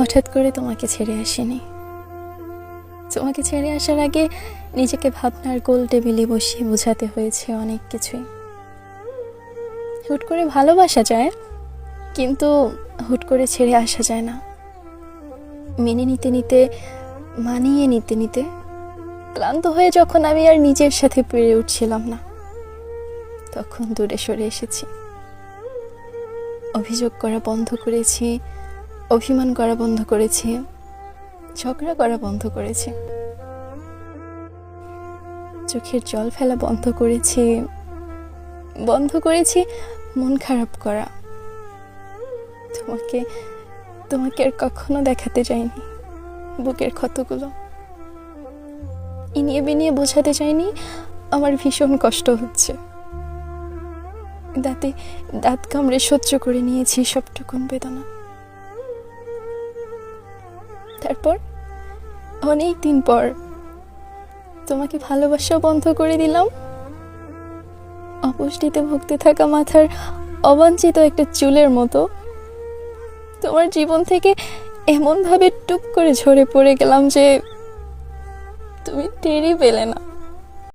হঠাৎ করে তোমাকে ছেড়ে আসিনি। তোমাকে ছেড়ে আসার আগে নিজেকে ভাবনার গোল টেবিলে বসিয়ে বোঝাতে হয়েছে অনেক কিছুই। হুট করে ভালোবাসা যায়, কিন্তু হুট করে ছেড়ে আসা যায় না। মেনে নিতে নিতে, মানিয়ে নিতে নিতে ক্লান্ত হয়ে যখন আমি আর নিজের সাথে পেরে উঠছিলাম না, তখন দূরে সরে এসেছি। অভিযোগ করা বন্ধ করেছি, অভিমান করা বন্ধ করেছি, ঝগড়া করা বন্ধ করেছি, চোখের জল ফেলা বন্ধ করেছি মন খারাপ করা। তোমাকে আর কখনো দেখাতে চাইনি বুকের ক্ষতগুলো। ইনিয়ে বিনিয়ে বোঝাতে চাইনি আমার ভীষণ কষ্ট হচ্ছে। দাঁত কামড়ে সহ্য করে নিয়েছি সবটুকুন বেদনা। তারপর অনেক দিন পর তোমাকে ভালোবাসাও বন্ধ করে দিলাম। অপুষ্টিতে ভুগতে থাকা মাথার অবাঞ্ছিত একটা চুলের মতো তোমার জীবন থেকে এমনভাবে টুপ করে ঝরে পড়ে গেলাম যে তুমি টেরই পেলে না।